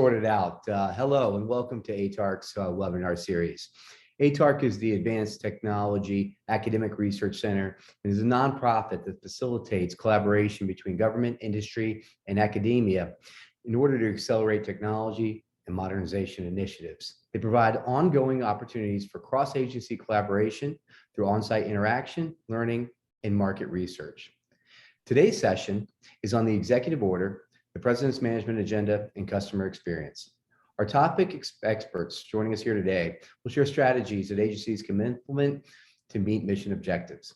sorted out. Hello and welcome to ATARC's webinar series. ATARC is the Advanced Technology Academic Research Center and is a nonprofit that facilitates collaboration between government, industry, and academia in order to accelerate technology and modernization initiatives. They provide ongoing opportunities for cross-agency collaboration through on-site interaction, learning, and market research. Today's session is on the executive order, the President's management agenda, and customer experience. Our topic experts joining us here today will share strategies that agencies can implement to meet mission objectives.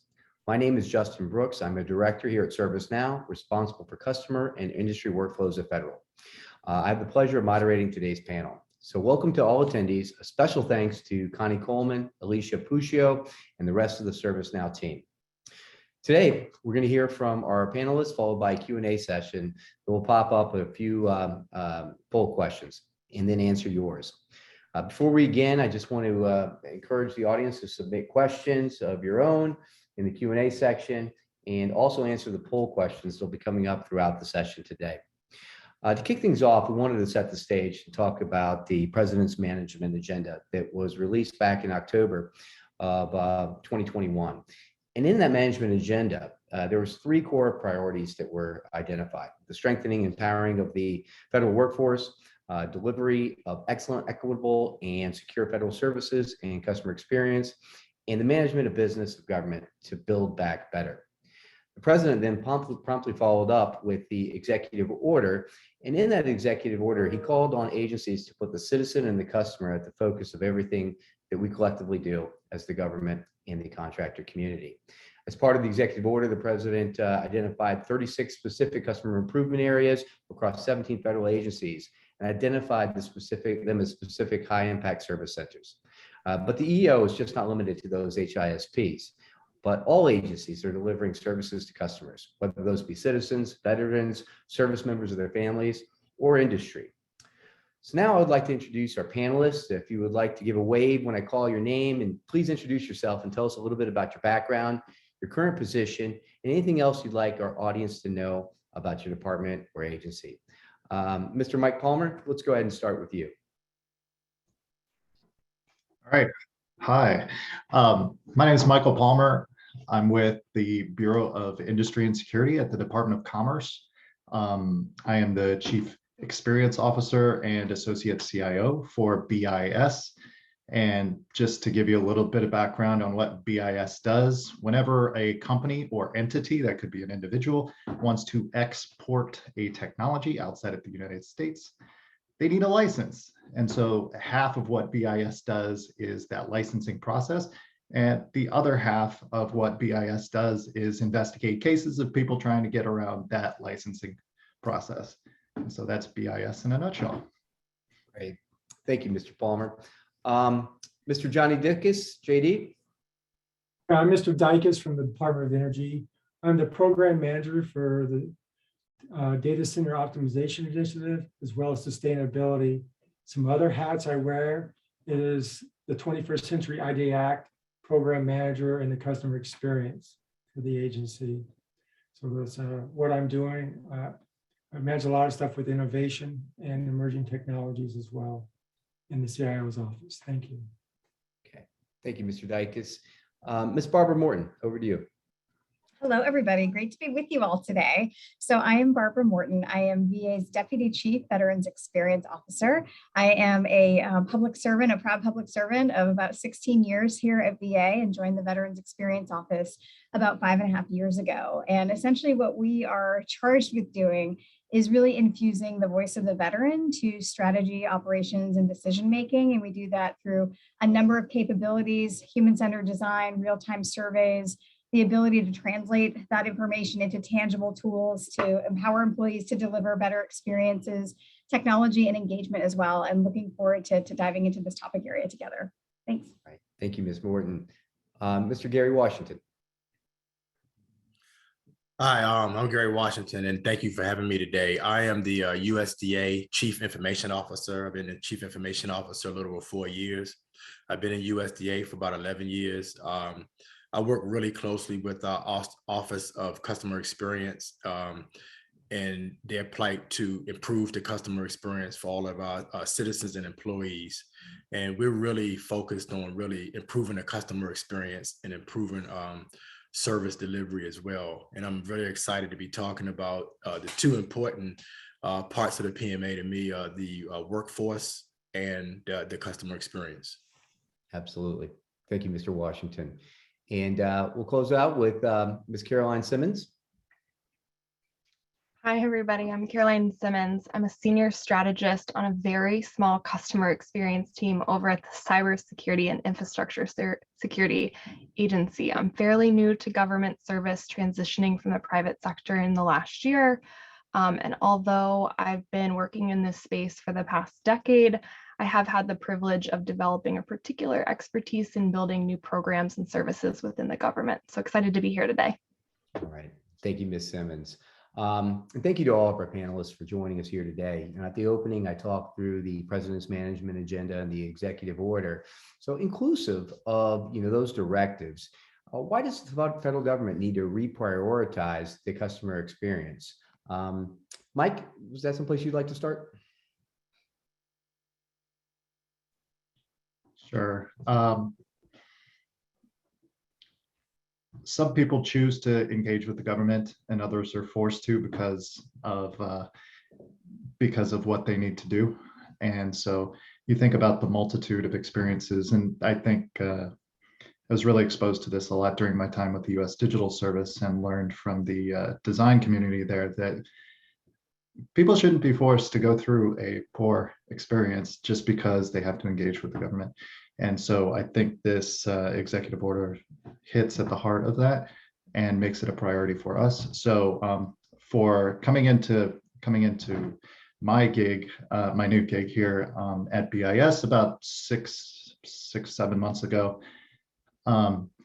My name is Justin Brooks. I'm a director here at ServiceNow, responsible for customer and industry workflows at Federal. I have the pleasure of moderating today's panel. So welcome to all attendees. A special thanks to Connie Coleman, Alicia Puccio, and the rest of the ServiceNow team. Today, we're going to hear from our panelists, followed by a Q&A session that will pop up with a few poll questions and then answer yours. Before we begin, I just want to encourage the audience to submit questions of your own in the Q&A section and also answer the poll questions that will be coming up throughout the session today. To kick things off, we wanted to set the stage to talk about the President's management agenda that was released back in October of 2021. And in that management agenda, there was three core priorities that were identified: the strengthening and empowering of the federal workforce, delivery of excellent, equitable, and secure federal services and customer experience, and the management of business of government to build back better. The President then promptly followed up with the executive order. And in that executive order, he called on agencies to put the citizen and the customer at the focus of everything that we collectively do as the government and the contractor community. As part of the executive order, the President identified 36 specific customer improvement areas across 17 federal agencies and identified them as specific high-impact service centers. But the EO is just not limited to those HISPs, but all agencies are delivering services to customers, whether those be citizens, veterans, service members of their families, or industry. So now I would like to introduce our panelists. If you would like to give a wave when I call your name, and please introduce yourself and tell us a little bit about your background, your current position, and anything else you'd like our audience to know about your department or agency. Mr. Mike Palmer, let's go ahead and start with you. All right. Hi, my name is Michael Palmer. I'm with the Bureau of Industry and Security at the Department of Commerce. I am the Chief Experience Officer and Associate CIO for BIS. And just to give you a little bit of background on what BIS does, whenever a company or entity, that could be an individual, wants to export a technology outside of the United States, they need a license. And so half of what BIS does is that licensing process. And the other half of what BIS does is investigate cases of people trying to get around that licensing process. And so that's BIS in a nutshell. Great. Thank you, Mr. Palmer. Mr. Johnny Dickus, JD. I'm Mr. Dickus from the Department of Energy. I'm the program manager for the Data Center Optimization Initiative, as well as sustainability. Some other hats I wear is the 21st Century ID Act program manager and the customer experience for the agency. So that's what I'm doing. I manage a lot of stuff with innovation and emerging technologies as well in the CIO's office. Thank you. Okay, thank you, Mr. Dickus. Ms. Barbara Morton, over to you. Hello, everybody. Great to be with you all today. So I am Barbara Morton. I am VA's Deputy Chief Veterans Experience Officer. I am a public servant, a proud public servant of about 16 years here at VA, and joined the Veterans Experience Office about 5.5 years ago. And essentially what we are charged with doing is really infusing the voice of the veteran to strategy, operations, and decision-making. And we do that through a number of capabilities: human-centered design, real-time surveys, the ability to translate that information into tangible tools to empower employees to deliver better experiences, technology, and engagement as well. I'm looking forward to diving into this topic area together. Thanks. Right. Thank you, Ms. Morton. Mr. Gary Washington. Hi, I'm Gary Washington, and thank you for having me today. I am the USDA Chief Information Officer. I've been the Chief Information Officer a little over 4 years. I've been in USDA for about 11 years. I work really closely with our Office of Customer Experience and their plight to improve the customer experience for all of our citizens and employees. And we're really focused on really improving the customer experience and improving service delivery as well. And I'm very excited to be talking about the two important parts of the PMA to me, the workforce and the customer experience. Absolutely. Thank you, Mr. Washington. And we'll close out with Ms. Caroline Simmons. Hi, everybody. I'm Caroline Simmons. I'm a senior strategist on a very small customer experience team over at the Cybersecurity and Infrastructure Security Agency. I'm fairly new to government service, transitioning from the private sector in the last year. And although I've been working in this space for the past decade, I have had the privilege of developing a particular expertise in building new programs and services within the government. So excited to be here today. All right. Thank you, Ms. Simmons. And thank you to all of our panelists for joining us here today. And at the opening, I talked through the President's Management Agenda and the Executive Order. So inclusive of those directives, why does the federal government need to reprioritize the customer experience? Mike, was that someplace you'd like to start? Sure. Some people choose to engage with the government and others are forced to because of what they need to do. And so you think about the multitude of experiences, and I think I was really exposed to this a lot during my time with the U.S. Digital Service and learned from the design community there that people shouldn't be forced to go through a poor experience just because they have to engage with the government. And so I think this executive order hits at the heart of that and makes it a priority for us. So for coming into my gig, my new gig here at BIS about six, 7 months ago,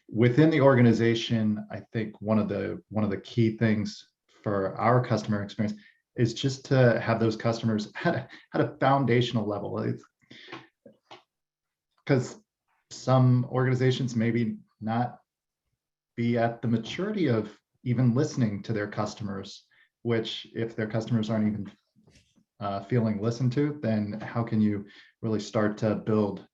within the organization, I think one of the key things for our customer experience is just to have those customers at a foundational level. Because some organizations maybe not be at the maturity of even listening to their customers, which if their customers aren't even feeling listened to, then how can you really start to build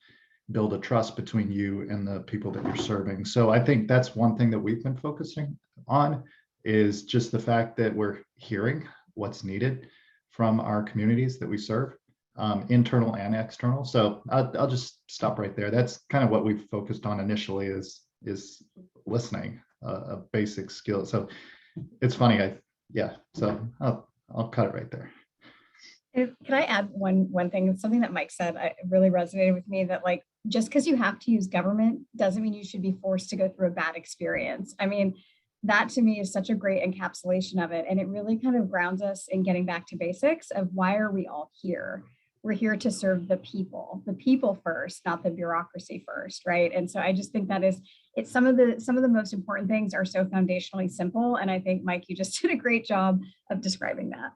a trust between you and the people that you're serving? So I think that's one thing that we've been focusing on, is just the fact that we're hearing what's needed from our communities that we serve, internal and external. So I'll just stop right there. That's kind of what we've focused on initially, is listening, a basic skill. So it's funny, so I'll cut it right there. Can I add one thing? Something that Mike said really resonated with me, that just because you have to use government doesn't mean you should be forced to go through a bad experience. I mean, that to me is such a great encapsulation of it. And it really kind of grounds us in getting back to basics of why are we all here? We're here to serve the people first, not the bureaucracy first, right? And so I just think that it's some of the most important things are so foundationally simple. And I think, Mike, you just did a great job of describing that.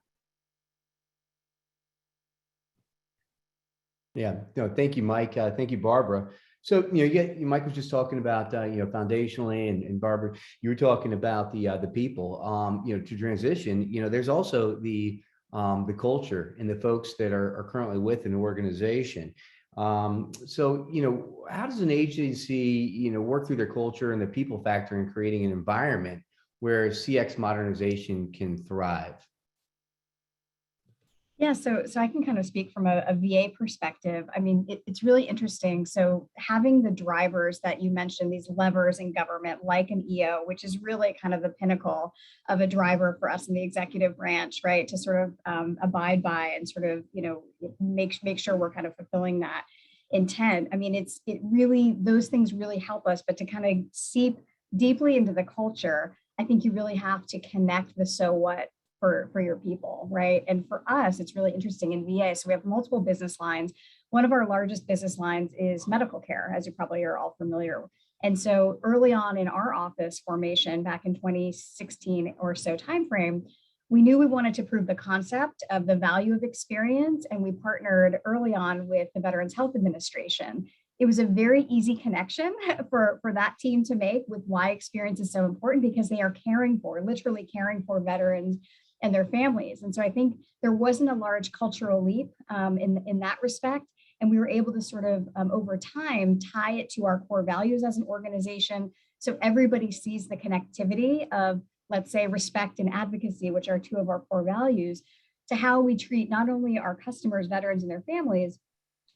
Yeah, no, thank you, Mike. Thank you, Barbara. So, Mike was just talking about, foundationally, and Barbara, you were talking about the people, to transition. There's also the culture and the folks that are currently with an organization. So, how does an agency, work through their culture and the people factor in creating an environment where CX modernization can thrive? Yeah, so I can kind of speak from a VA perspective. I mean, it's really interesting. So having the drivers that you mentioned, these levers in government, like an EO, which is really kind of the pinnacle of a driver for us in the executive branch, right? To sort of abide by and sort of, make sure we're kind of fulfilling that intent. I mean, those things really help us, but to kind of seep deeply into the culture, I think you really have to connect the so what for your people, right? And for us, it's really interesting in VA. So we have multiple business lines. One of our largest business lines is medical care, as you probably are all familiar. And so early on in our office formation, back in 2016 or so timeframe, we knew we wanted to prove the concept of the value of experience. And we partnered early on with the Veterans Health Administration. It was a very easy connection for that team to make with why experience is so important, because they are literally caring for veterans and their families. And so I think there wasn't a large cultural leap in that respect. And we were able to sort of, over time, tie it to our core values as an organization. So everybody sees the connectivity of, let's say, respect and advocacy, which are two of our core values, to how we treat not only our customers, veterans, and their families,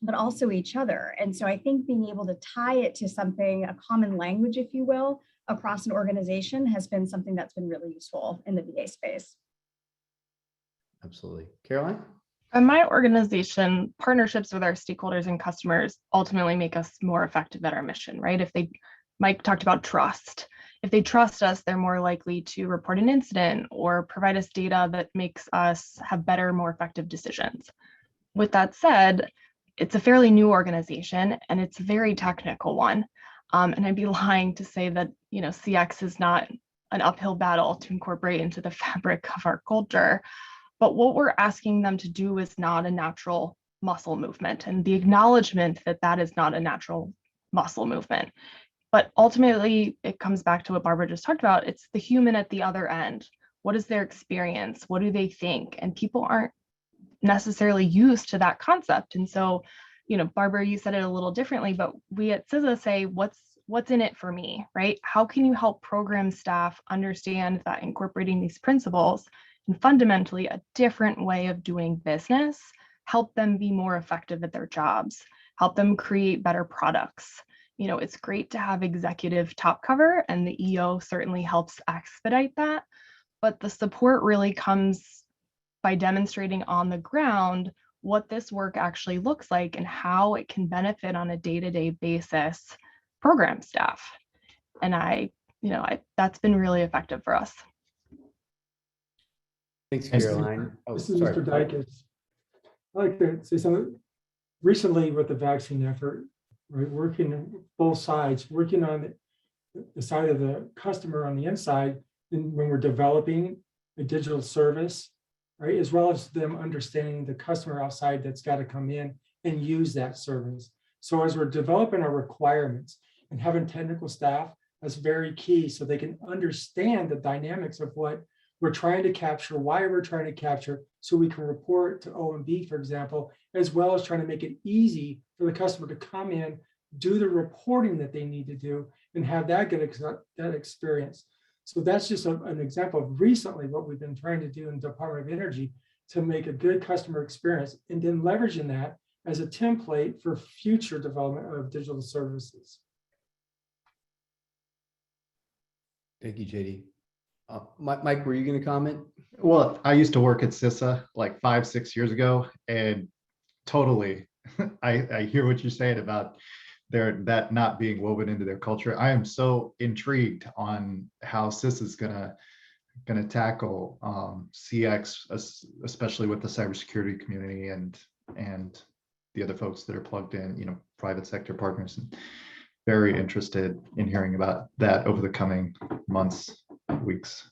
but also each other. And so I think being able to tie it to something, a common language, if you will, across an organization has been something that's been really useful in the VA space. Absolutely. Caroline? In my organization, partnerships with our stakeholders and customers ultimately make us more effective at our mission, right? Mike talked about trust. If they trust us, they're more likely to report an incident or provide us data that makes us have better, more effective decisions. With that said, it's a fairly new organization and it's a very technical one. And I'd be lying to say that, CX is not an uphill battle to incorporate into the fabric of our culture. But what we're asking them to do is not a natural muscle movement, and the acknowledgement that that is not a natural muscle movement. But ultimately, it comes back to what Barbara just talked about. It's the human at the other end. What is their experience? What do they think? And people aren't necessarily used to that concept. And so, Barbara, you said it a little differently, but we at CISA say, what's in it for me, right? How can you help program staff understand that incorporating these principles and fundamentally a different way of doing business, help them be more effective at their jobs, help them create better products. It's great to have executive top cover, and the EO certainly helps expedite that. But the support really comes by demonstrating on the ground what this work actually looks like and how it can benefit on a day-to-day basis program staff. And that's been really effective for us. Thanks, Caroline. This is Mr. Dykes. I'd like to say something. Recently, with the vaccine effort, right, working both sides, working on the side of the customer on the inside, and when we're developing a digital service, right, as well as them understanding the customer outside that's got to come in and use that service. So as we're developing our requirements and having technical staff, that's very key, so they can understand the dynamics of what we're trying to capture, why we're trying to capture, so we can report to OMB, for example, as well as trying to make it easy for the customer to come in, do the reporting that they need to do, and have that that experience. So that's just an example of recently what we've been trying to do in the Department of Energy to make a good customer experience, and then leveraging that as a template for future development of digital services. Thank you, JD. Mike, were you going to comment? Well, I used to work at CISA like 5-6 years ago, and totally, I hear what you're saying about that not being woven into their culture. I am so intrigued on how CISA is gonna tackle CX, especially with the cybersecurity community and the other folks that are plugged in, private sector partners. And very interested in hearing about that over the coming months, weeks,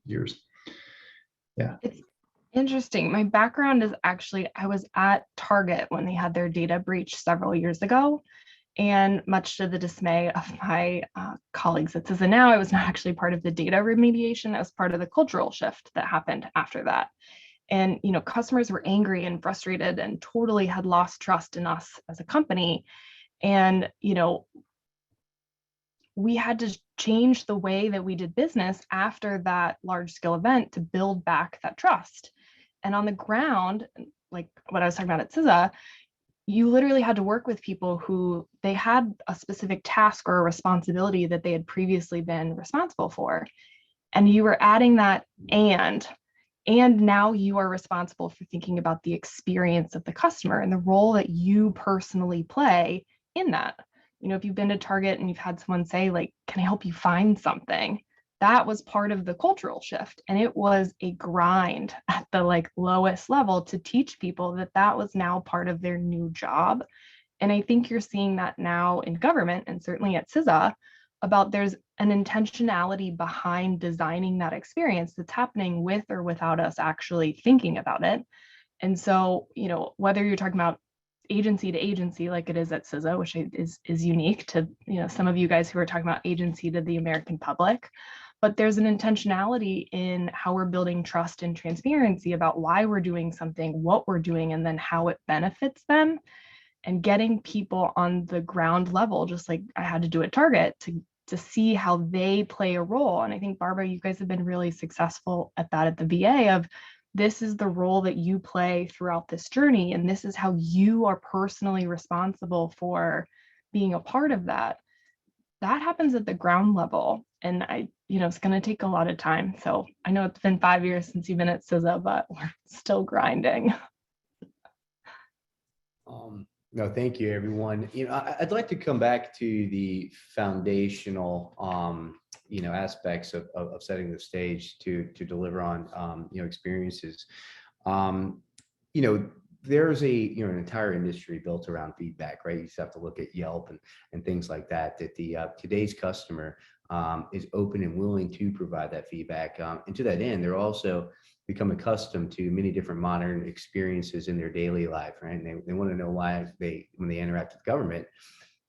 years. Yeah. It's interesting. My background is actually, I was at Target when they had their data breach several years ago. And much to the dismay of my colleagues at CISA now, I was not actually part of the data remediation. I was part of the cultural shift that happened after that. And, customers were angry and frustrated and totally had lost trust in us as a company. And, we had to change the way that we did business after that large scale event to build back that trust. And on the ground, like what I was talking about at CISA, you literally had to work with people who they had a specific task or a responsibility that they had previously been responsible for. And you were adding that and now you are responsible for thinking about the experience of the customer and the role that you personally play in that. If you've been to Target and you've had someone say, like, can I help you find something? That was part of the cultural shift. And it was a grind at the lowest level to teach people that was now part of their new job. And I think you're seeing that now in government, and certainly at CISA, about there's an intentionality behind designing that experience that's happening with or without us actually thinking about it. And so, whether you're talking about agency to agency like it is at CISA, which is unique to some of you guys who are talking about agency to the American public, but there's an intentionality in how we're building trust and transparency about why we're doing something, what we're doing, and then how it benefits them, and getting people on the ground level, just like I had to do at Target, to see how they play a role. And I think, Barbara, you guys have been really successful at that at the VA of, this is the role that you play throughout this journey, and this is how you are personally responsible for being a part of that. That happens at the ground level, and it's going to take a lot of time. So I know it's been 5 years since you've been at CISA, but we're still grinding. No, thank you, everyone. I'd like to come back to the foundational, aspects of setting the stage to deliver on, experiences. There's an entire industry built around feedback, right? You just have to look at Yelp and things like that, the today's customer is open and willing to provide that feedback. And to that end, they're also become accustomed to many different modern experiences in their daily life, right? And they want to know why when they interact with government,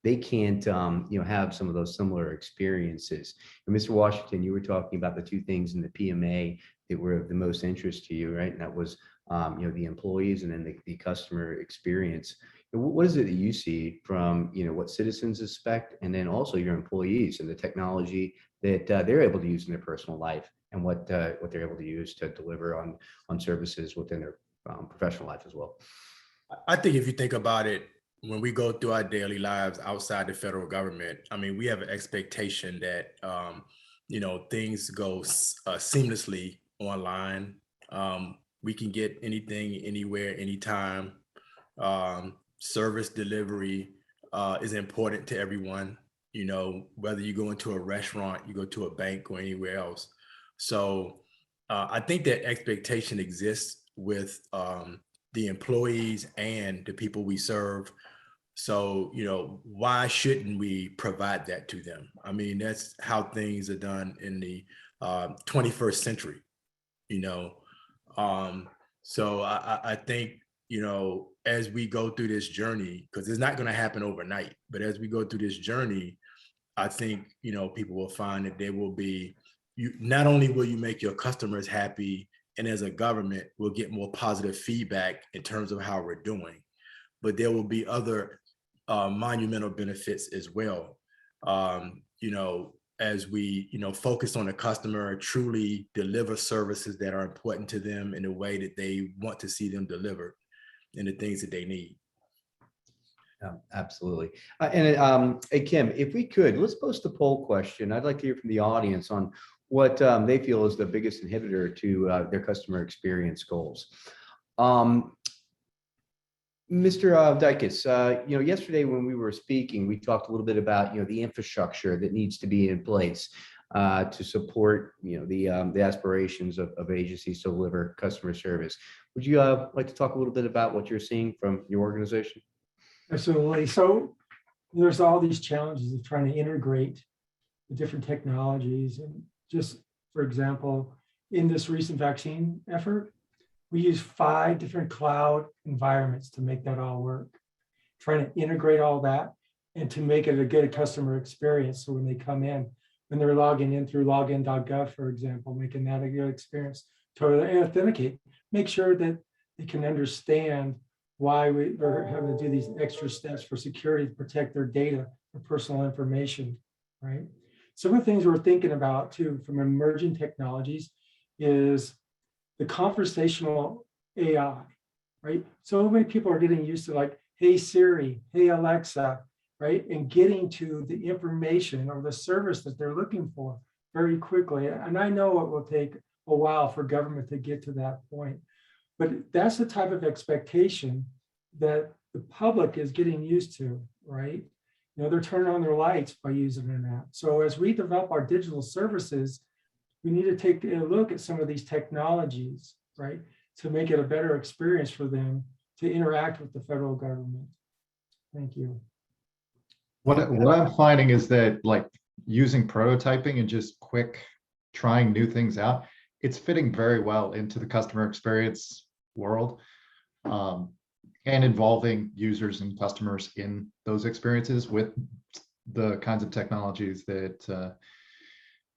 they can't, have some of those similar experiences. And Mr. Washington, you were talking about the two things in the PMA that were of the most interest to you, right? And that was, the employees and then the customer experience. What is it that you see from, what citizens expect, and then also your employees and the technology that they're able to use in their personal life, and what they're able to use to deliver on services within their professional life as well? I think if you think about it, when we go through our daily lives outside the federal government, I mean, we have an expectation that, things go seamlessly online. We can get anything, anywhere, anytime. Service delivery is important to everyone, whether you go into a restaurant, you go to a bank, or anywhere else. So I think that expectation exists with the employees and the people we serve. So, why shouldn't we provide that to them? I mean, that's how things are done in the 21st century, So I think, as we go through this journey, because it's not going to happen overnight, but as we go through this journey, I think, people will find that there will be, not only will you make your customers happy, and as a government, we'll get more positive feedback in terms of how we're doing, but there will be other monumental benefits as well. As we, focus on the customer, truly deliver services that are important to them in the way that they want to see them delivered, and the things that they need. Absolutely. Hey, Kim, if we could, let's post a poll question. I'd like to hear from the audience on what they feel is the biggest inhibitor to their customer experience goals. Mr. Dykes, yesterday when we were speaking, we talked a little bit about, the infrastructure that needs to be in place to support, the aspirations of agencies to deliver customer service. Would you like to talk a little bit about what you're seeing from your organization? Absolutely. So there's all these challenges of trying to integrate the different technologies. And just for example, in this recent vaccine effort, we use 5 different cloud environments to make that all work. Trying to integrate all that and to make it a good customer experience. So when they come in, when they're logging in through login.gov, for example, making that a good experience, totally authenticate, make sure that they can understand why we're having to do these extra steps for security to protect their data, their personal information, right? Some of the things we're thinking about too from emerging technologies is the conversational AI, right? So many people are getting used to like, hey Siri, hey Alexa, right? And getting to the information or the service that they're looking for very quickly. And I know it will take a while for government to get to that point, but that's the type of expectation that the public is getting used to, right? They're turning on their lights by using an app. So as we develop our digital services, we need to take a look at some of these technologies, right? To make it a better experience for them to interact with the federal government. Thank you. What I'm finding is that like using prototyping and just quick trying new things out, it's fitting very well into the customer experience world, and involving users and customers in those experiences with the kinds of technologies that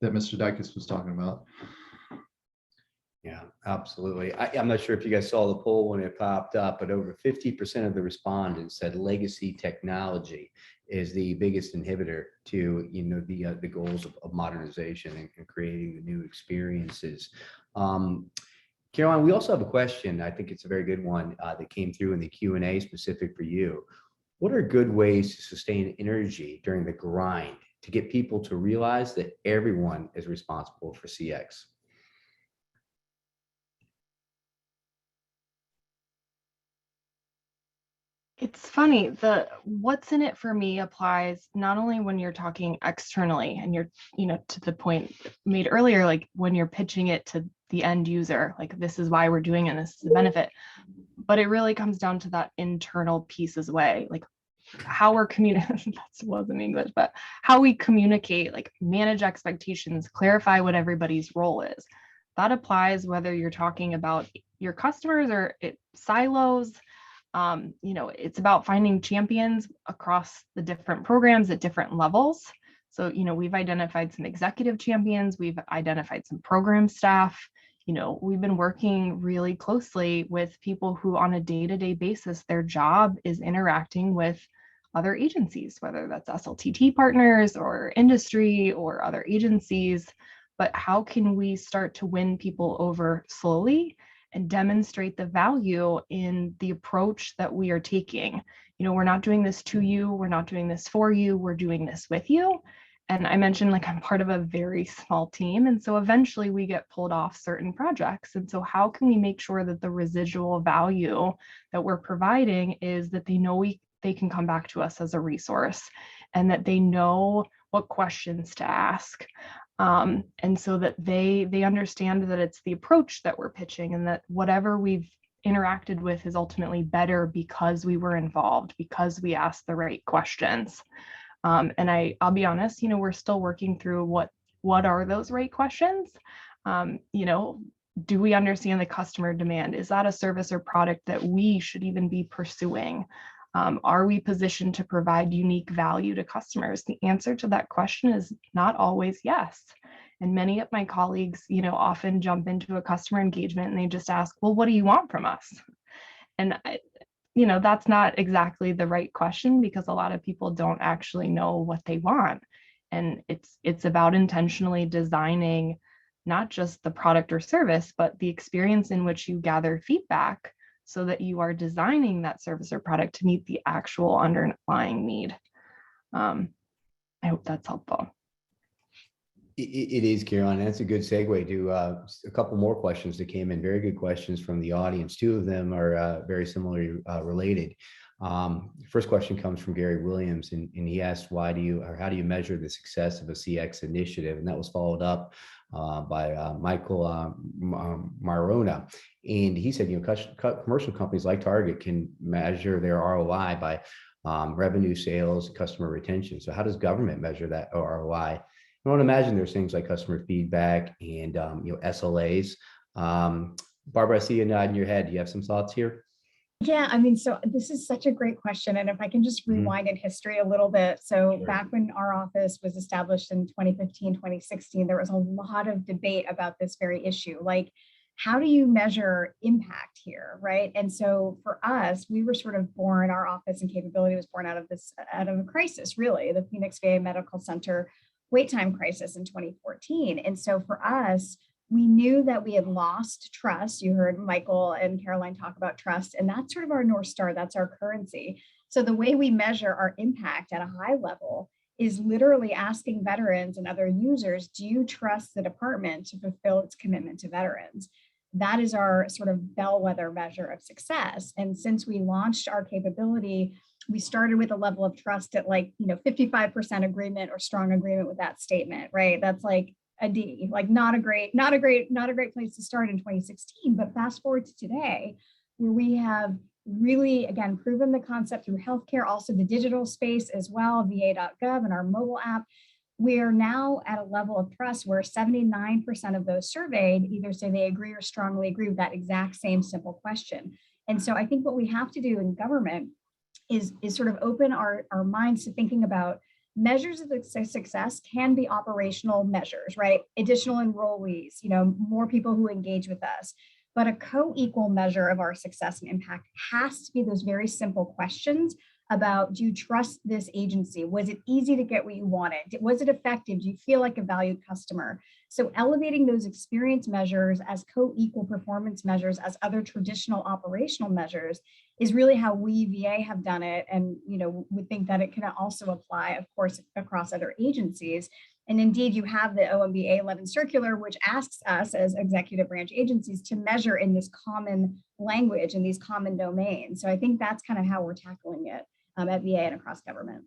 that Mr. Dykes was talking about. Yeah, absolutely. I'm not sure if you guys saw the poll when it popped up, but over 50% of the respondents said legacy technology is the biggest inhibitor to, the goals of modernization and creating the new experiences. Caroline, we also have a question. I think it's a very good one that came through in the Q&A specific for you. What are good ways to sustain energy during the grind to get people to realize that everyone is responsible for CX? It's funny, the what's in it for me applies not only when you're talking externally and you're, to the point made earlier, like when you're pitching it to the end user, like this is why we're doing it, this is the benefit, but it really comes down to that internal piece as well, like how we're communicating, that wasn't English, but how we communicate, like manage expectations, clarify what everybody's role is. That applies whether you're talking about your customers or silos. It's about finding champions across the different programs at different levels. So, we've identified some executive champions, we've identified some program staff. We've been working really closely with people who on a day-to-day basis, their job is interacting with other agencies, whether that's SLTT partners or industry or other agencies. But how can we start to win people over slowly and demonstrate the value in the approach that we are taking? We're not doing this to you, we're not doing this for you, we're doing this with you. And I mentioned, like, I'm part of a very small team. And so eventually we get pulled off certain projects. And so how can we make sure that the residual value that we're providing is that they know they can come back to us as a resource and that they know what questions to ask. And so that they understand that it's the approach that we're pitching and that whatever we've interacted with is ultimately better because we were involved, because we asked the right questions. And I'll be honest, we're still working through what are those right questions? Do we understand the customer demand? Is that a service or product that we should even be pursuing? Are we positioned to provide unique value to customers? The answer to that question is not always yes. And many of my colleagues, often jump into a customer engagement and they just ask, well, what do you want from us? And that's not exactly the right question because a lot of people don't actually know what they want. And it's about intentionally designing not just the product or service, but the experience in which you gather feedback so that you are designing that service or product to meet the actual underlying need. I hope that's helpful. It is, Caroline. That's a good segue to a couple more questions that came in. Very good questions from the audience. Two of them are very similarly related. First question comes from Gary Williams, and he asked, how do you measure the success of a CX initiative? And that was followed up by Michael Marona. And he said, commercial companies like Target can measure their ROI by revenue, sales, customer retention. So how does government measure that ROI? I want to imagine there's things like customer feedback and SLAs. Barbara, I see you nodding your head. Do you have some thoughts here? Yeah, so this is such a great question. And if I can just rewind in history a little bit. So Sure. Back when our office was established in 2015, 2016, there was a lot of debate about this very issue. Like, how do you measure impact here, right? And so for us, we were sort of born, our office and capability was born out of a crisis, really, the Phoenix VA Medical Center wait time crisis in 2014. And so for us, we knew that we had lost trust. You heard Michael and Caroline talk about trust, and that's sort of our North Star. That's our currency. So the way we measure our impact at a high level is literally asking veterans and other users, do you trust the department to fulfill its commitment to veterans? That is our sort of bellwether measure of success. And since we launched our capability, we started with a level of trust at 55% agreement or strong agreement with that statement, right? That's like a D, like not a great place to start in 2016. But fast forward to today, where we have really, again, proven the concept through healthcare, also the digital space as well, va.gov and our mobile app. We are now at a level of trust where 79% of those surveyed either say they agree or strongly agree with that exact same simple question. And so I think what we have to do in government is sort of open our minds to thinking about measures of the success can be operational measures, right? Additional enrollees, more people who engage with us. But a co-equal measure of our success and impact has to be those very simple questions about, do you trust this agency? Was it easy to get what you wanted? Was it effective? Do you feel like a valued customer? So elevating those experience measures as co-equal performance measures as other traditional operational measures is really how we VA have done it. And we think that it can also apply, of course, across other agencies. And indeed, you have the OMB 11 circular, which asks us as executive branch agencies to measure in this common language and these common domains. So I think that's kind of how we're tackling it at VA and across government.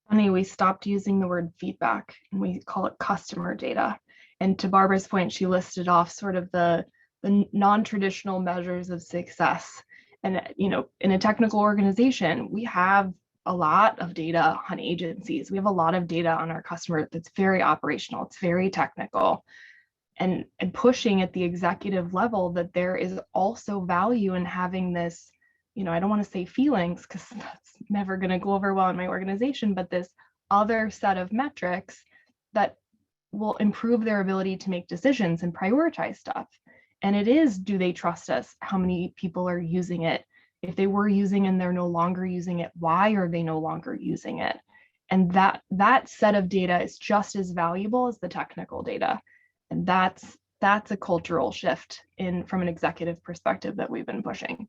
Funny, we stopped using the word feedback and we call it customer data. And to Barbara's point, she listed off sort of the non-traditional measures of success. And in a technical organization, we have a lot of data on agencies. We have a lot of data on our customer that's very operational, it's very technical. And pushing at the executive level that there is also value in having this, I don't want to say feelings because that's never going to go over well in my organization, but this other set of metrics that will improve their ability to make decisions and prioritize stuff. And it is, do they trust us? How many people are using it? If they were using and they're no longer using it, why are they no longer using it? And that set of data is just as valuable as the technical data. And that's a cultural shift from an executive perspective that we've been pushing.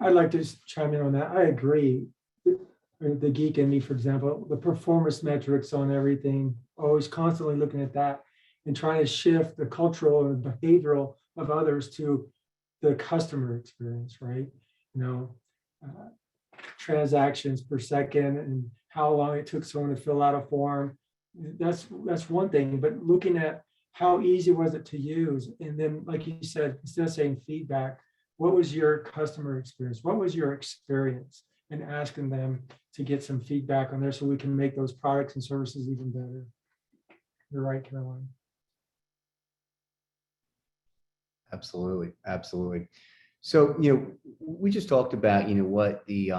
I'd like to just chime in on that. I agree. The geek in me, for example, the performance metrics on everything, always constantly looking at that and trying to shift the cultural and behavioral of others to the customer experience, right? Transactions per second and how long it took someone to fill out a form. That's one thing, but looking at how easy was it to use? And then, like you said, instead of saying feedback, what was your customer experience? What was your experience? And asking them to get some feedback on there so we can make those products and services even better. You're right, Caroline. Absolutely, absolutely. So, we just talked about, what the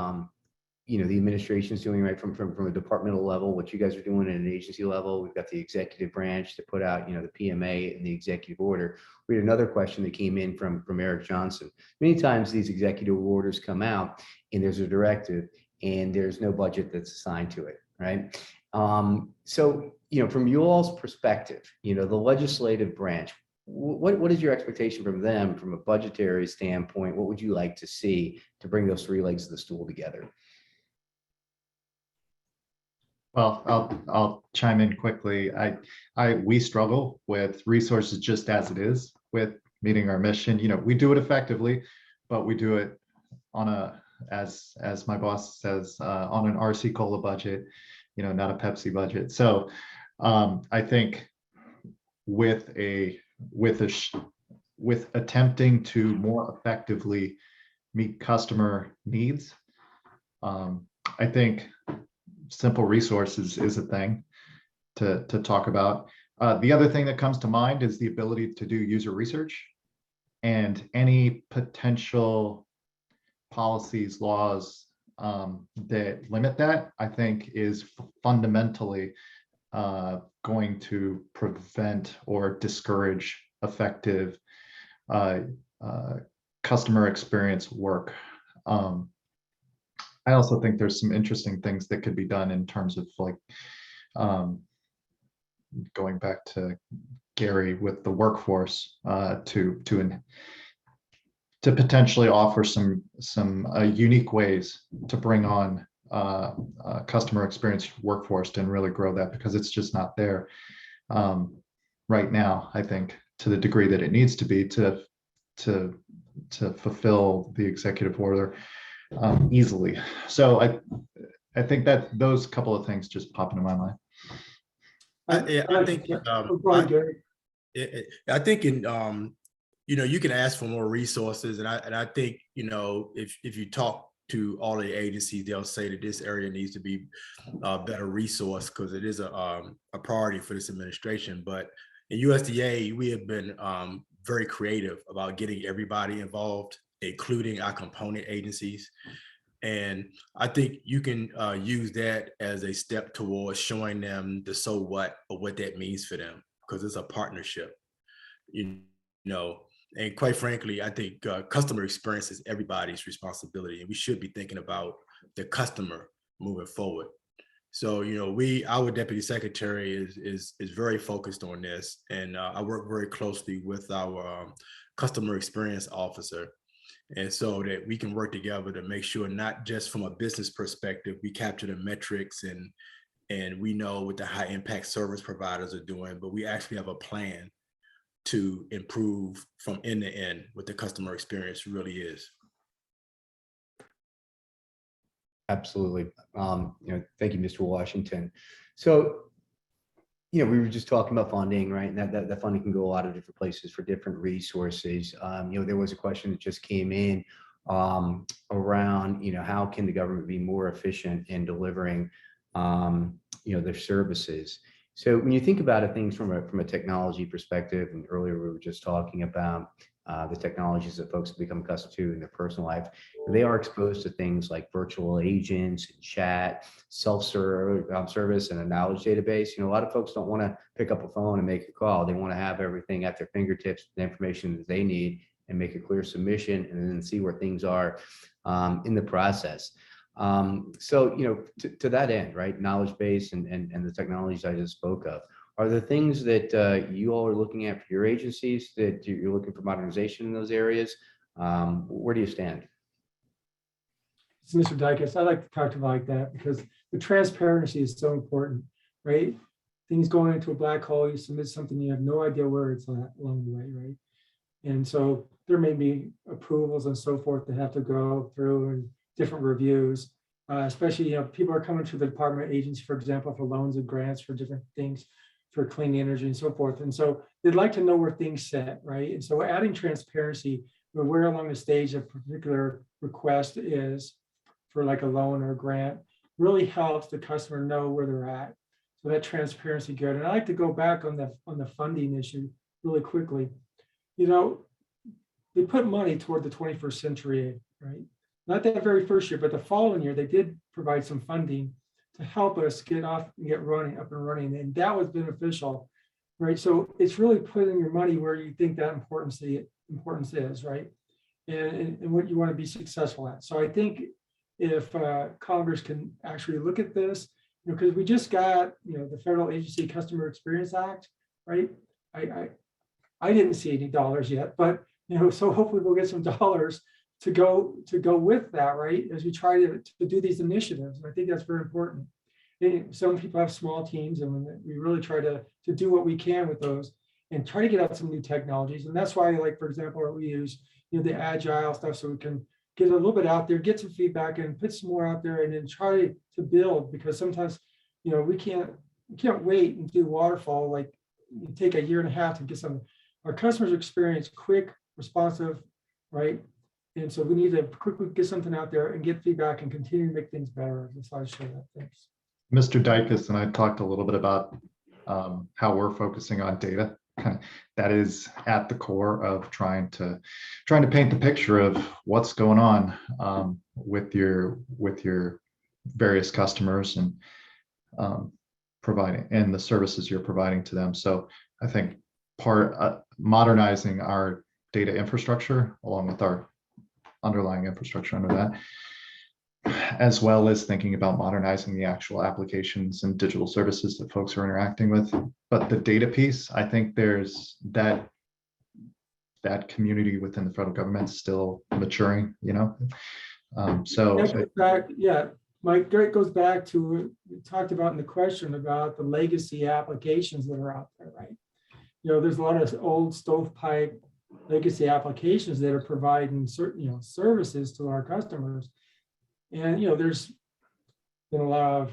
the administration is doing, right, from a departmental level, what you guys are doing at an agency level. We've got the executive branch to put out, the PMA and the executive order. We had another question that came in from Eric Johnson. Many times these executive orders come out and there's a directive and there's no budget that's assigned to it, right? So, from you all's perspective, the legislative branch, what is your expectation from them from a budgetary standpoint? What would you like to see to bring those three legs of the stool together? Well, I'll chime in quickly. We struggle with resources just as it is with meeting our mission. We do it effectively, but we do it on as my boss says, on an RC Cola budget, not a Pepsi budget. So I think with attempting to more effectively meet customer needs, I think simple resources is a thing to talk about. The other thing that comes to mind is the ability to do user research, and any potential policies, laws that limit that, I think is fundamentally going to prevent or discourage effective customer experience work. I also think there's some interesting things that could be done in terms of going back to Gary with the workforce to potentially offer some unique ways to bring on customer experience workforce and really grow that, because it's just not there right now, I think, to the degree that it needs to be to fulfill the executive order easily. So I think that those couple of things just pop into my mind. I think you can ask for more resources, and I think if you talk to all the agencies, they'll say that this area needs to be better resourced because it is a priority for this administration. But in USDA, we have been very creative about getting everybody involved, including our component agencies. And I think you can use that as a step towards showing them the so what or what that means for them, because it's a partnership, you know. And quite frankly, I think customer experience is everybody's responsibility, and we should be thinking about the customer moving forward. So, our deputy secretary is very focused on this, and I work very closely with our customer experience officer, and so that we can work together to make sure, not just from a business perspective, we capture the metrics and we know what the high impact service providers are doing, but we actually have a plan to improve from end to end what the customer experience really is. Absolutely. Thank you, Mr. Washington. So, we were just talking about funding, right? And that funding can go a lot of different places for different resources. There was a question that just came in around, how can the government be more efficient in delivering, their services? So when you think about it, things from a technology perspective, and earlier we were just talking about the technologies that folks have become accustomed to in their personal life, they are exposed to things like virtual agents, and chat, self-service, and a knowledge database. A lot of folks don't want to pick up a phone and make a call. They want to have everything at their fingertips, the information that they need, and make a clear submission, and then see where things are in the process. So, to that end, right, knowledge base and the technologies I just spoke of, are there things that you all are looking at for your agencies that you're looking for modernization in those areas? Where do you stand? So, Mr. Dykes, I like to talk about like that because the transparency is so important, right? Things going into a black hole, you submit something, you have no idea where it's at along the way, right? And so there may be approvals and so forth that have to go through and different reviews, especially, people are coming to the department agency, for example, for loans and grants for different things, for clean energy and so forth. And so they'd like to know where things sit, right? And so adding transparency, where along the stage a particular request is for like a loan or a grant, really helps the customer know where they're at. So that transparency good. And I like to go back on the funding issue really quickly. They put money toward the 21st century, right? Not that very first year, but the following year, they did provide some funding to help us get off and get up and running. And that was beneficial, right? So it's really putting your money where you think that importance is, right? And what you want to be successful at. So I think if Congress can actually look at this, because we just got, the Federal Agency Customer Experience Act, right? I didn't see any dollars yet, but, so hopefully we'll get some dollars to go with that, right? As we try to do these initiatives. And I think that's very important. Some people have small teams, and we really try to do what we can with those and try to get out some new technologies. And that's why, like, for example, we use, the agile stuff, so we can get a little bit out there, get some feedback, and put some more out there, and then try to build, because sometimes, we can't wait and do waterfall, like you take a year and a half to get something. Our customers experience quick, responsive, right? And so we need to quickly get something out there and get feedback and continue to make things better. That's why I share that. Thanks. Mr. Dykes and I talked a little bit about how we're focusing on data. That is at the core of trying to paint the picture of what's going on with your various customers and providing and the services you're providing to them. So I think modernizing our data infrastructure along with our underlying infrastructure under that, as well as thinking about modernizing the actual applications and digital services that folks are interacting with. But the data piece, I think there's that community within the federal government still maturing, so Mike, it goes back to what we talked about in the question about the legacy applications that are out there, right? There's a lot of old stovepipe legacy applications that are providing certain, services to our customers. And, there's been a lot of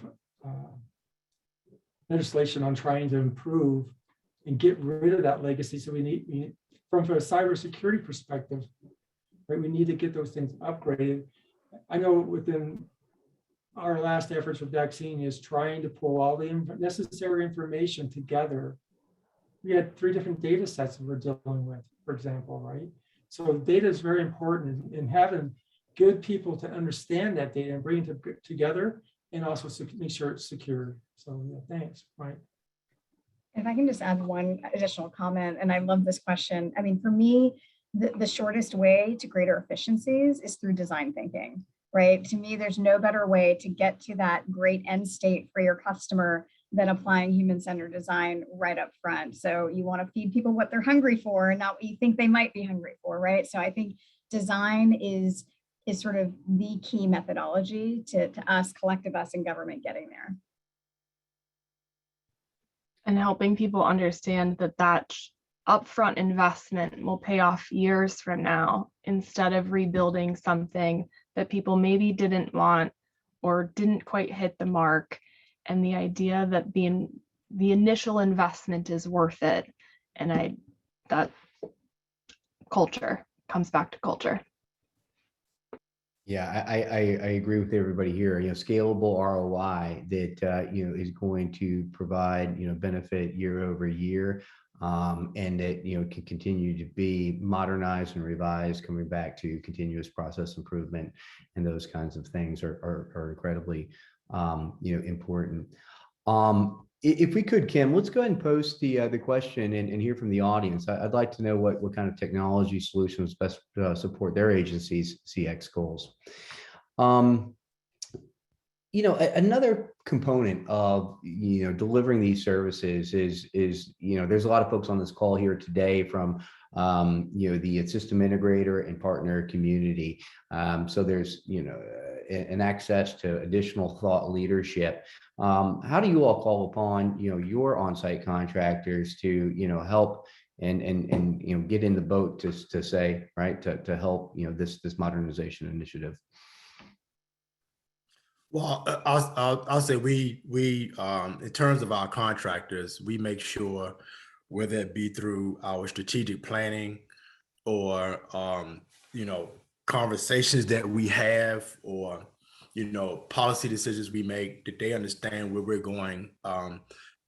legislation on trying to improve and get rid of that legacy. So we need from a cybersecurity perspective, right, we need to get those things upgraded. I know within our last efforts with vaccine is trying to pull all the necessary information together. We had 3 different data sets that we're dealing with, for example, right? So data is very important, and having good people to understand that data and bring it together, and also make sure it's secure. So yeah, thanks, Mike. If I can just add one additional comment, and I love this question. I mean, for me, the shortest way to greater efficiencies is through design thinking, right? To me, there's no better way to get to that great end state for your customer than applying human-centered design right up front. So you want to feed people what they're hungry for and not what you think they might be hungry for, right? So I think design is sort of the key methodology to us, collective us in government, getting there. And helping people understand that upfront investment will pay off years from now, instead of rebuilding something that people maybe didn't want or didn't quite hit the mark. And the idea that the initial investment is worth it. And that culture comes back to culture. Yeah, I agree with everybody here. Scalable ROI that is going to provide benefit year over year, and that can continue to be modernized and revised, coming back to continuous process improvement, and those kinds of things are incredibly important. If we could, Kim, let's go ahead and post the question and hear from the audience. I'd like to know what kind of technology solutions best support their agency's CX goals. Another component of delivering these services is there's a lot of folks on this call here today from the system integrator and partner community. So there's an access to additional thought leadership. How do you all call upon your on-site contractors to help and get in the boat to say, right, to help this modernization initiative? Well, I'll say we in terms of our contractors, we make sure, whether it be through our strategic planning or conversations that we have, or policy decisions we make, that they understand where we're going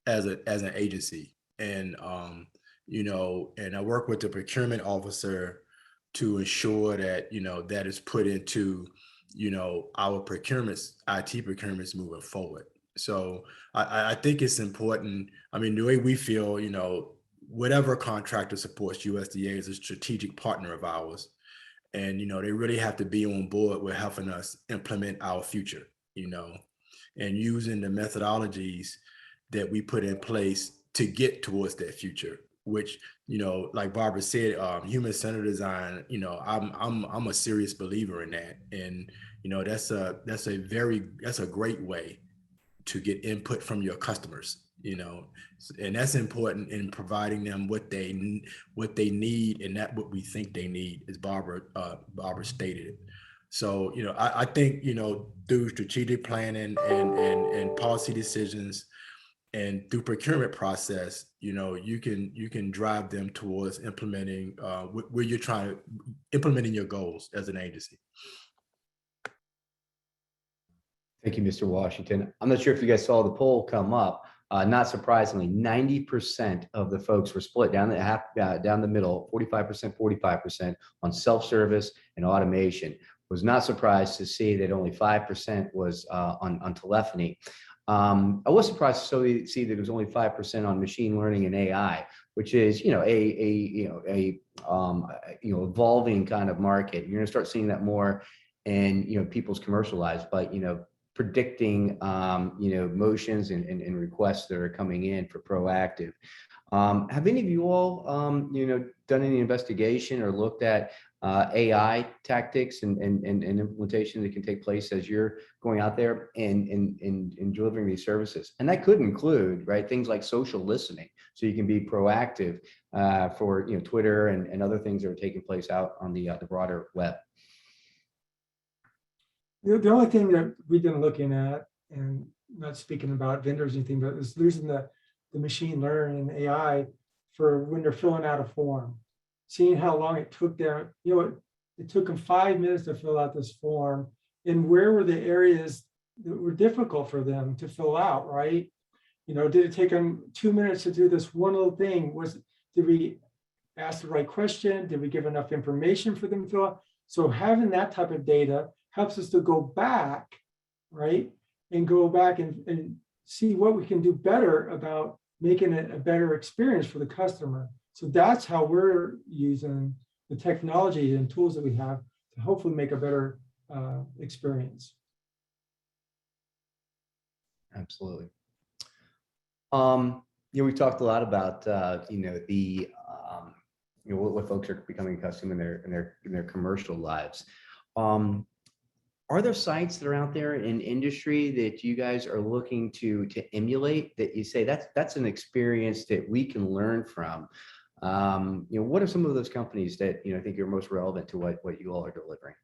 as an agency. And and I work with the procurement officer to ensure that that is put into our procurements, IT procurements moving forward. So I think it's important. I mean, the way we feel, whatever contractor supports USDA is a strategic partner of ours. And, they really have to be on board with helping us implement our future, and using the methodologies that we put in place to get towards that future, which, like Barbara said, human-centered design, I'm a serious believer in that. And, that's a great way to get input from your customers, and that's important in providing them what they need, and not what we think they need, as Barbara stated. So, I think, through strategic planning and policy decisions, and through procurement process, you can drive them towards implementing where you're implementing your goals as an agency. Thank you, Mr. Washington. I'm not sure if you guys saw the poll come up. Not surprisingly, 90% of the folks were split down the middle, 45%, 45% on self-service and automation. Was not surprised to see that only 5% was on telephony. I was surprised to see that it was only 5% on machine learning and AI, which is evolving kind of market. You're going to start seeing that more in people's commercial lives, but predicting motions and requests that are coming in for proactive. Have any of you all done any investigation or looked at AI tactics and implementation that can take place as you're going out there and delivering these services? And that could include, right, things like social listening, so you can be proactive for Twitter and other things that are taking place out on the broader web. The only thing that we've been looking at, and not speaking about vendors or anything, but is using the machine learning and AI for when they're filling out a form, seeing how long it took them. It took them 5 minutes to fill out this form, and where were the areas that were difficult for them to fill out, right? Did it take them 2 minutes to do this one little thing? Did we ask the right question? Did we give enough information for them to fill out? So having that type of data helps us to go back, right? And go back and see what we can do better about making it a better experience for the customer. So that's how we're using the technology and tools that we have to hopefully make a better experience. Absolutely. We've talked a lot about what folks are becoming accustomed in their commercial lives. Are there sites that are out there in industry that you guys are looking to emulate, that you say that's an experience that we can learn from? What are some of those companies that think are most relevant to what you all are delivering?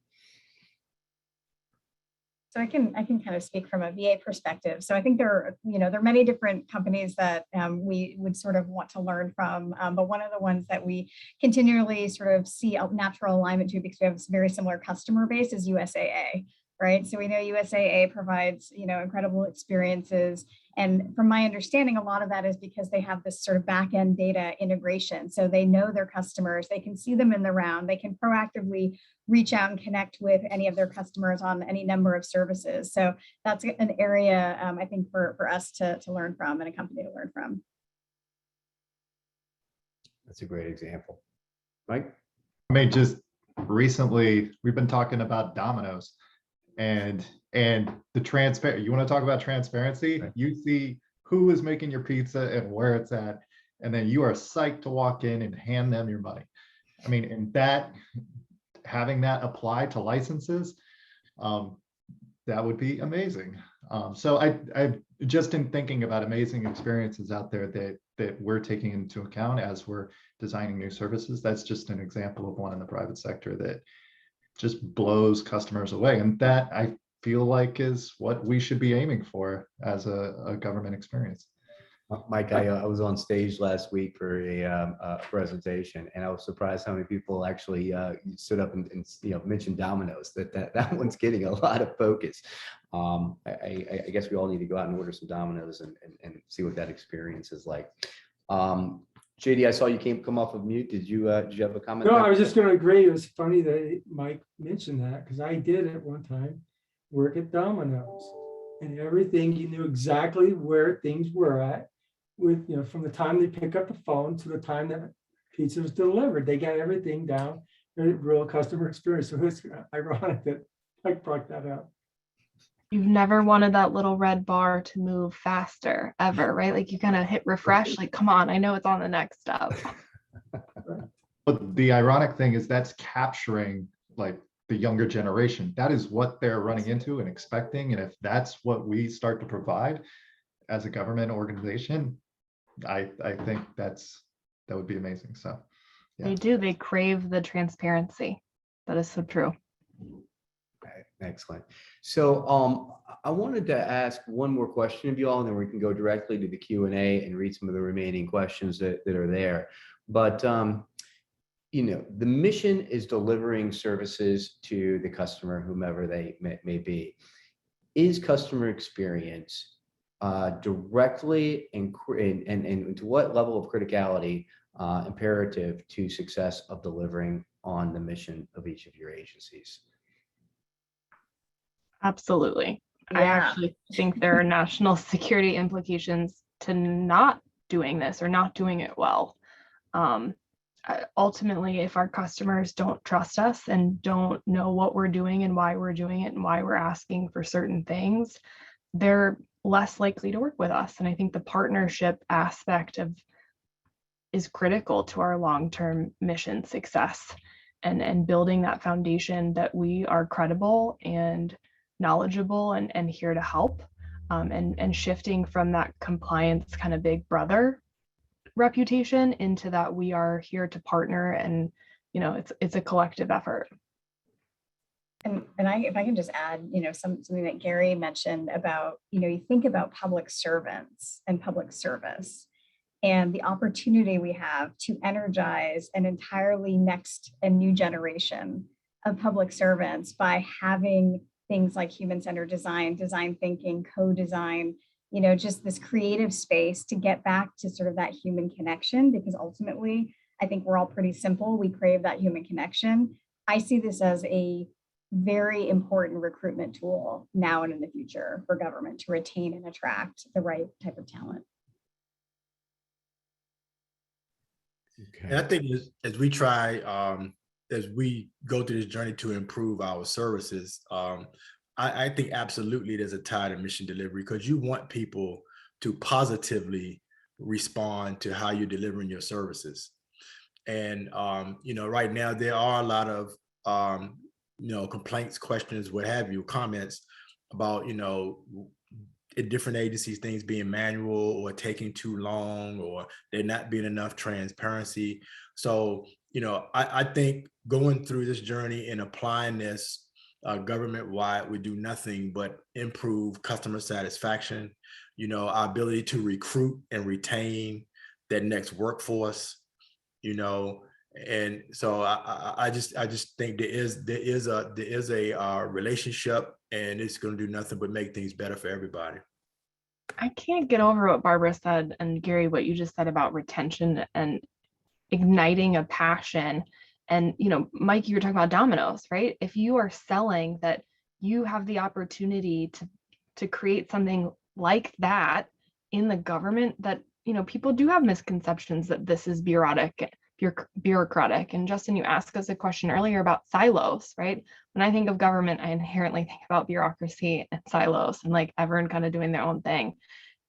So I can kind of speak from a VA perspective. So I think there are many different companies that we would sort of want to learn from. But one of the ones that we continually sort of see a natural alignment to, because we have a very similar customer base, is USAA, right? So we know USAA provides incredible experiences. And from my understanding, a lot of that is because they have this sort of back-end data integration. So they know their customers, they can see them in the round, they can proactively reach out and connect with any of their customers on any number of services. So that's an area I think for us to learn from, and a company to learn from. That's a great example. Mike? I mean, just recently we've been talking about Domino's and the transparent. You want to talk about transparency? Right. You see who is making your pizza and where it's at, and then you are psyched to walk in and hand them your money. I mean, and that, having that apply to licenses, that would be amazing. So I just in thinking about amazing experiences out there that we're taking into account as we're designing new services, that's just an example of one in the private sector that just blows customers away. And that, I feel like, is what we should be aiming for as a government experience. Mike, I was on stage last week for a presentation, and I was surprised how many people actually stood up and mentioned Domino's. That one's getting a lot of focus. I guess we all need to go out and order some Domino's and see what that experience is like. JD, I saw you come off of mute. Did you have a comment? No, I was just going to agree. It was funny that Mike mentioned that, because I did at one time work at Domino's, and everything, you knew exactly where things were at, with from the time they pick up the phone to the time that pizza was delivered. They got everything down, real customer experience. So it's ironic that Mike brought that up. You've never wanted that little red bar to move faster ever, right? Like you kind of hit refresh, like, come on, I know it's on the next step. But the ironic thing is that's capturing like the younger generation. That is what they're running into and expecting. And if that's what we start to provide as a government organization, I think that would be amazing. So yeah. They do, they crave the transparency. That is so true. Excellent. So I wanted to ask one more question of you all, and then we can go directly to the Q&A and read some of the remaining questions that are there. But the mission is delivering services to the customer, whomever they may be. Is customer experience directly and to what level of criticality imperative to success of delivering on the mission of each of your agencies? Absolutely. Yeah. I actually think there are national security implications to not doing this or not doing it well. Ultimately, if our customers don't trust us and don't know what we're doing and why we're doing it and why we're asking for certain things, they're less likely to work with us. And I think the partnership aspect is critical to our long-term mission success, and building that foundation that we are credible and knowledgeable and here to help, and shifting from that compliance kind of big brother reputation into that we are here to partner, and it's a collective effort. And if I can just add, something that Gary mentioned about, you think about public servants and public service, and the opportunity we have to energize an entirely next and new generation of public servants by having things like human-centered design thinking, co-design, just this creative space to get back to sort of that human connection, because ultimately, I think we're all pretty simple. We crave that human connection. I see this as a very important recruitment tool now and in the future for government to retain and attract the right type of talent. And I think as we try, as we go through this journey to improve our services, I think absolutely there's a tie to mission delivery, because you want people to positively respond to how you're delivering your services. And, right now there are a lot of, complaints, questions, what have you, comments about, in different agencies, things being manual or taking too long, or there not being enough transparency. So, I think going through this journey and applying this government-wide would do nothing but improve customer satisfaction, our ability to recruit and retain that next workforce, and so I just think there is a relationship, and it's going to do nothing but make things better for everybody. I can't get over what Barbara said, and Gary, what you just said about retention and igniting a passion. And, Mike, you were talking about dominoes, right? If you are selling that you have the opportunity to create something like that in the government, that, people do have misconceptions that this is bureaucratic. And Justin, you asked us a question earlier about silos, right? When I think of government, I inherently think about bureaucracy and silos and like everyone kind of doing their own thing.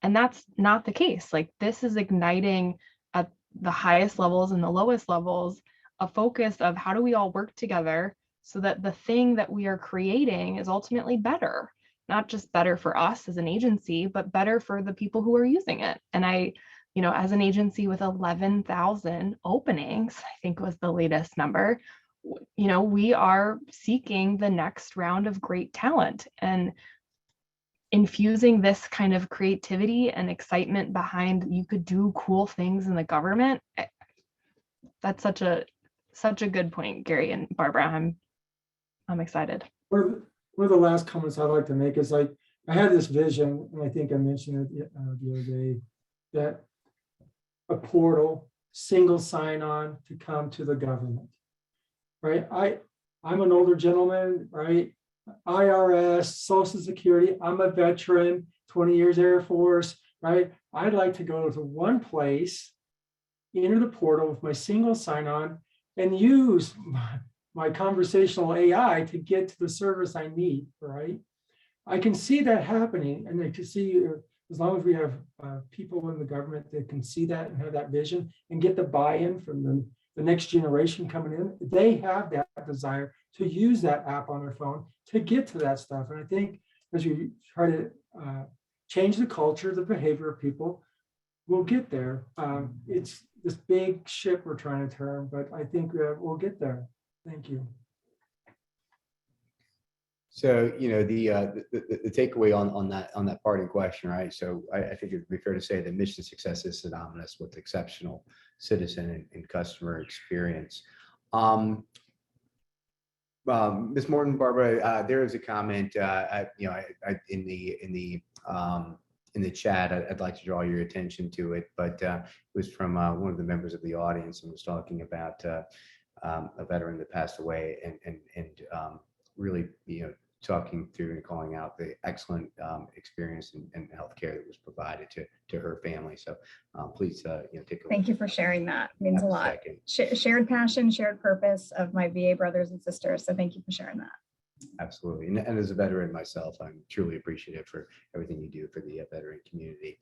And that's not the case. Like, this is igniting at the highest levels and the lowest levels a focus of how do we all work together so that the thing that we are creating is ultimately better, not just better for us as an agency, but better for the people who are using it. And as an agency with 11,000 openings, I think was the latest number, we are seeking the next round of great talent, and infusing this kind of creativity and excitement behind you could do cool things in the government. That's such a good point, Gary and Barbara. I'm excited. One of the last comments I'd like to make is, like, I had this vision, and I think I mentioned it the other day, that a portal, single sign-on to come to the government, right? I'm an older gentleman, right? IRS, Social Security, I'm a veteran, 20 years Air Force, right? I'd like to go to one place, enter the portal with my single sign-on, and use my conversational AI to get to the service I need, right? I can see that happening, and I can see, as long as we have people in the government that can see that and have that vision and get the buy-in from the next generation coming in, they have that desire to use that app on their phone to get to that stuff. And I think as we try to change the culture, the behavior of people, we'll get there. It's this big ship we're trying to turn, but I think we'll get there. Thank you. So, the takeaway on that parting question, right? So I think it'd be fair to say that mission success is synonymous with exceptional citizen and customer experience. Ms. Morton, Barbara, there is a comment, in the chat. I'd like to draw your attention to it, but it was from one of the members of the audience, and was talking about a veteran that passed away, and really, talking through and calling out the excellent experience and healthcare that was provided to her family. So please, take a Thank you for sharing that. It means a lot. Shared passion, shared purpose of my VA brothers and sisters. So thank you for sharing that. Absolutely. And as a veteran myself, I'm truly appreciative for everything you do for the veteran community.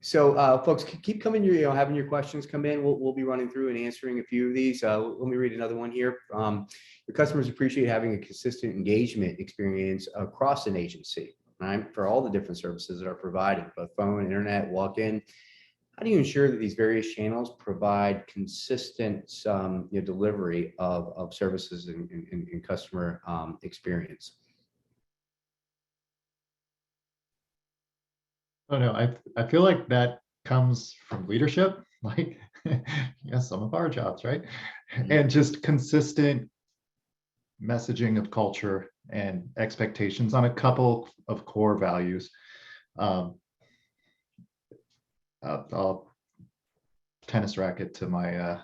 So folks, keep coming, having your questions come in. We'll be running through and answering a few of these. Let me read another one here. Your customers appreciate having a consistent engagement experience across an agency, right? For all the different services that are provided, both phone, internet, walk-in. How do you ensure that these various channels provide consistent delivery of services and customer experience? I don't know. I feel like that comes from leadership, like some of our jobs, right? And just consistent messaging of culture and expectations on a couple of core values. I'll tennis racket to my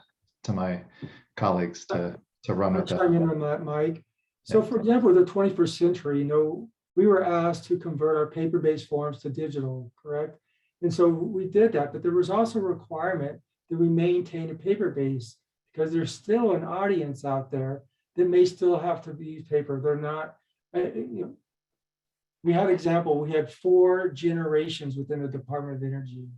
colleagues to to run I'll with that. chime in on that, Mike. So for example, the 21st century, we were asked to convert our paper-based forms to digital, correct? And so we did that, but there was also a requirement that we maintain a paper base because there's still an audience out there that may still have to use paper. They're not, we had example, we had 4 generations within the Department of Energy.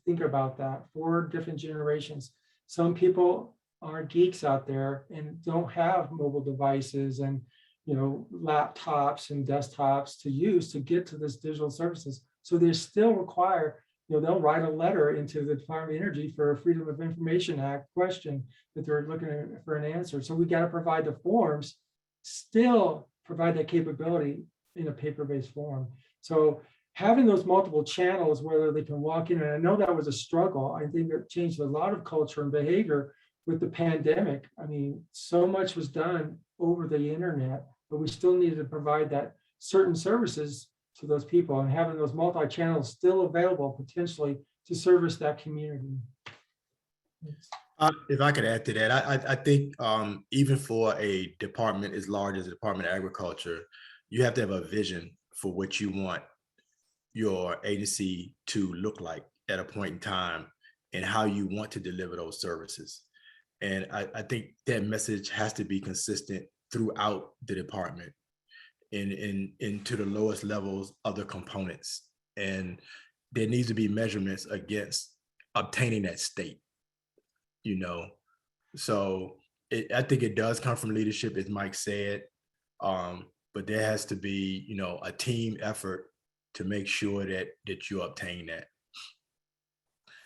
Think about that, 4 different generations. Some people are geeks out there and don't have mobile devices and laptops and desktops to use to get to this digital services. So they still require, they'll write a letter into the Department of Energy for a Freedom of Information Act question that they're looking for an answer. So we got to provide the forms, still provide that capability in a paper-based form. So having those multiple channels, whether they can walk in, and I know that was a struggle. I think it changed a lot of culture and behavior with the pandemic. I mean, so much was done over the internet, but we still needed to provide that certain services to those people, and having those multi-channels still available potentially to service that community. If I could add to that, I think even for a department as large as the Department of Agriculture, you have to have a vision for what you want your agency to look like at a point in time and how you want to deliver those services. And I think that message has to be consistent throughout the department and into the lowest levels of the components. And there needs to be measurements against obtaining that state, So I think it does come from leadership, as Mike said, but there has to be, a team effort to make sure that you obtain that.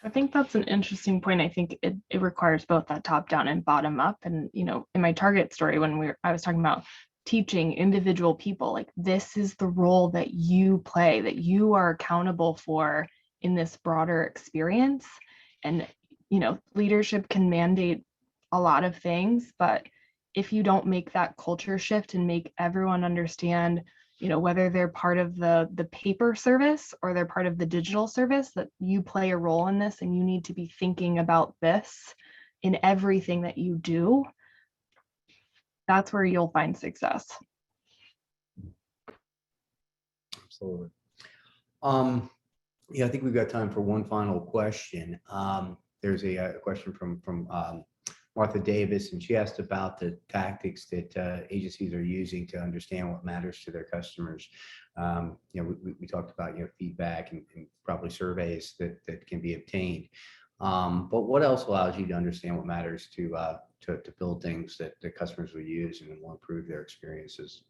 I think that's an interesting point. I think it requires both that top down and bottom up. And, in my target story, when I was talking about teaching individual people, like this is the role that you play, that you are accountable for in this broader experience. And, leadership can mandate a lot of things, but if you don't make that culture shift and make everyone understand, whether they're part of the paper service or they're part of the digital service, that you play a role in this and you need to be thinking about this in everything that you do, that's where you'll find success. Absolutely. I think we've got time for one final question. There's a question from Martha Davis, and she asked about the tactics that agencies are using to understand what matters to their customers. We talked about feedback and probably surveys that can be obtained. But what else allows you to understand what matters to build things that the customers will use and will improve their experiences?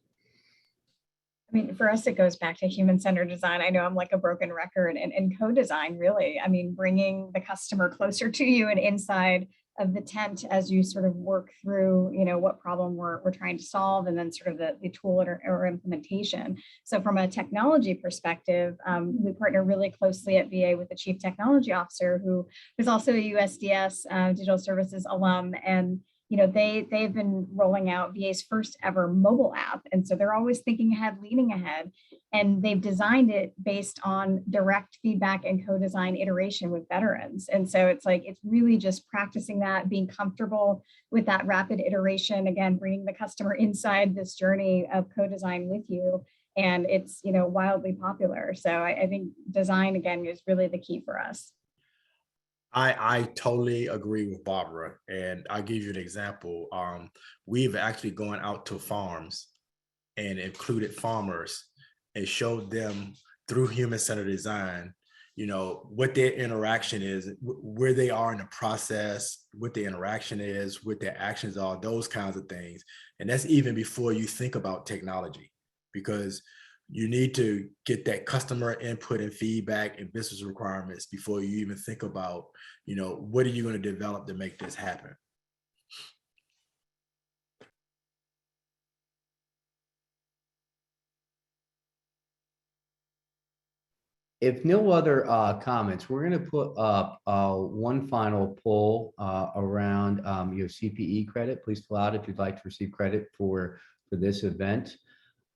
I mean, for us, it goes back to human-centered design. I know I'm like a broken record, and co-design, really. I mean, bringing the customer closer to you and inside of the tent as you sort of work through, what problem we're trying to solve, and then sort of the tool or implementation. So from a technology perspective, we partner really closely at VA with the Chief Technology Officer, who is also a USDS Digital Services alum, and they've been rolling out VA's first ever mobile app. And so they're always thinking ahead, leading ahead. And they've designed it based on direct feedback and co-design iteration with veterans. And so it's really just practicing that, being comfortable with that rapid iteration, again, bringing the customer inside this journey of co-design with you. And it's, wildly popular. So I think design, again, is really the key for us. I totally agree with Barbara, and I'll give you an example. We've actually gone out to farms and included farmers and showed them through human-centered design, what their interaction is, where they are in the process, what the interaction is, what their actions are, those kinds of things. And that's even before you think about technology, because you need to get that customer input and feedback and business requirements before you even think about, what are you going to develop to make this happen? If no other comments, we're going to put up one final poll around your CPE credit. Please fill out if you'd like to receive credit for this event.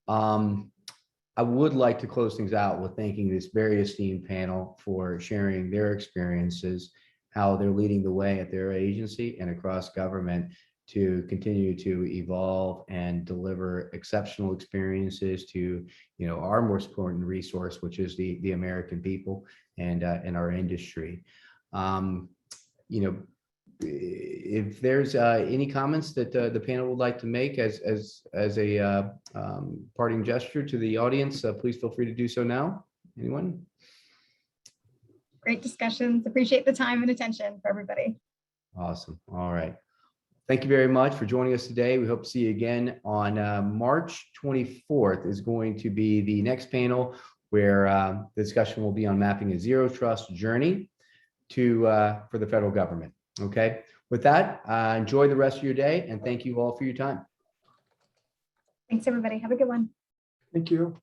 I would like to close things out with thanking this very esteemed panel for sharing their experiences, how they're leading the way at their agency and across government to continue to evolve and deliver exceptional experiences to, our most important resource, which is the American people and our industry. If there's any comments that the panel would like to make as a parting gesture to the audience, please feel free to do so now. Anyone? Great discussions. Appreciate the time and attention for everybody. Awesome. All right. Thank you very much for joining us today. We hope to see you again on March 24th is going to be the next panel where the discussion will be on mapping a zero trust journey for the federal government. Okay. With that, enjoy the rest of your day and thank you all for your time. Thanks, everybody. Have a good one. Thank you.